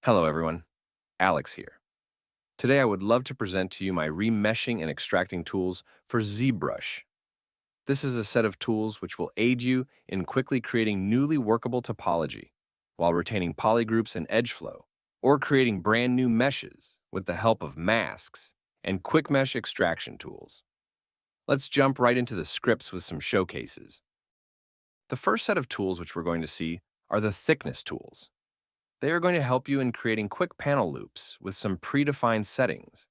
Hello everyone, Alex here. Today I would love to present to you my remeshing and extracting tools for Zbrush. This is a set of tools which will aid you in quickly creating newly workable topology while retaining polygroups and edge flow, or creating brand new meshes with the help of masks and quick mesh extraction tools. Let's jump right into the scripts with some showcases. The first set of tools which we're going to see are the thickness tools. They are going to help you in creating quick panel loops with some predefined settings.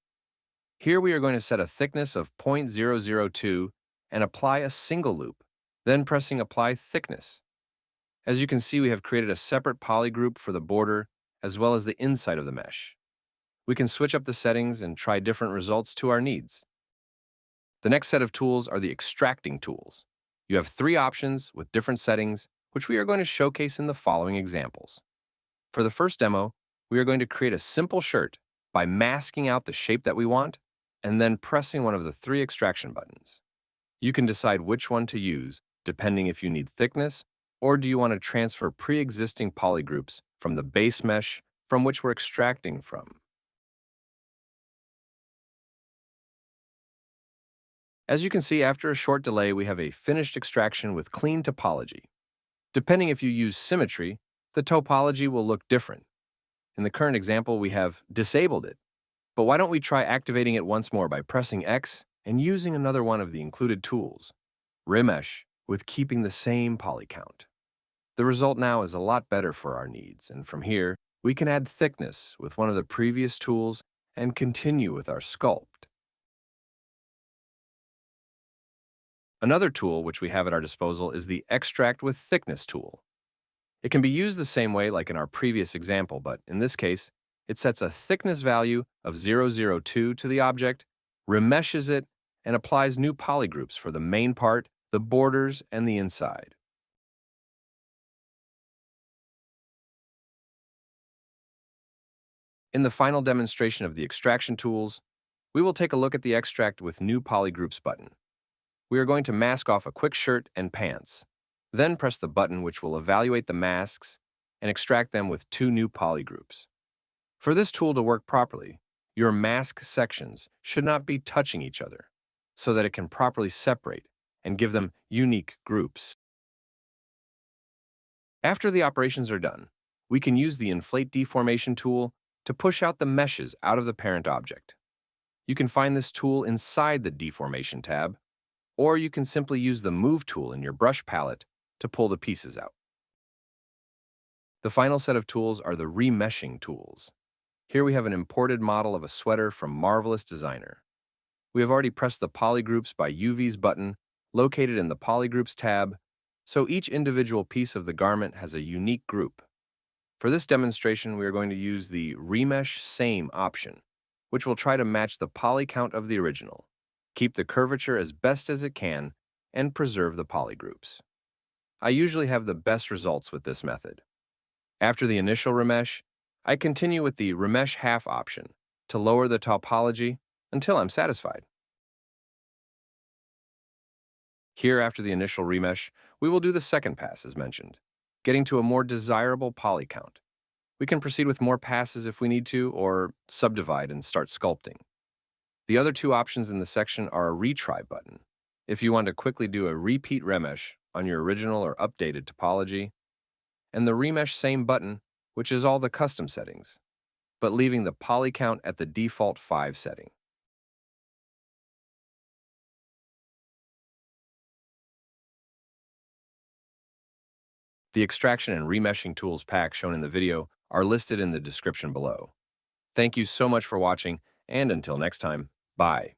Here we are going to set a thickness of 0.002 and apply a single loop, then pressing Apply Thickness. As you can see, we have created a separate polygroup for the border as well as the inside of the mesh. We can switch up the settings and try different results to our needs. The next set of tools are the extracting tools. You have 3 options with different settings, which we are going to showcase in the following examples. For the first demo, we are going to create a simple shirt by masking out the shape that we want and then pressing one of the 3 extraction buttons. You can decide which one to use depending if you need thickness or do you want to transfer pre-existing polygroups from the base mesh from which we're extracting from. As you can see, after a short delay, we have a finished extraction with clean topology. Depending if you use symmetry, the topology will look different. In the current example, we have disabled it. But why don't we try activating it once more by pressing X and using another one of the included tools, Remesh, with keeping the same poly count. The result now is a lot better for our needs, and from here, we can add thickness with one of the previous tools and continue with our sculpt. Another tool which we have at our disposal is the Extract with Thickness tool. It can be used the same way like in our previous example, but in this case, it sets a thickness value of 0.002 to the object, remeshes it, and applies new polygroups for the main part, the borders, and the inside. In the final demonstration of the extraction tools, we will take a look at the Extract with New Polygroups button. We are going to mask off a quick shirt and pants. Then press the button which will evaluate the masks and extract them with 2 new polygroups. For this tool to work properly, your mask sections should not be touching each other so that it can properly separate and give them unique groups. After the operations are done, we can use the Inflate Deformation tool to push out the meshes out of the parent object. You can find this tool inside the Deformation tab, or you can simply use the Move tool in your brush palette to pull the pieces out. The final set of tools are the Remeshing tools. Here we have an imported model of a sweater from Marvelous Designer. We have already pressed the Polygroups by UV's button located in the Polygroups tab, so each individual piece of the garment has a unique group. For this demonstration, we are going to use the Remesh Same option, which will try to match the poly count of the original, keep the curvature as best as it can, and preserve the polygroups. I usually have the best results with this method. After the initial remesh, I continue with the Remesh Half option to lower the topology until I'm satisfied. Here, after the initial remesh, we will do the second pass as mentioned, getting to a more desirable poly count. We can proceed with more passes if we need to, or subdivide and start sculpting. The other 2 options in the section are a retry button, if you want to quickly do a repeat remesh on your original or updated topology, and the Remesh Same button, which is all the custom settings, but leaving the poly count at the default 5 setting. The extraction and remeshing tools pack shown in the video are listed in the description below. Thank you so much for watching, and until next time, bye.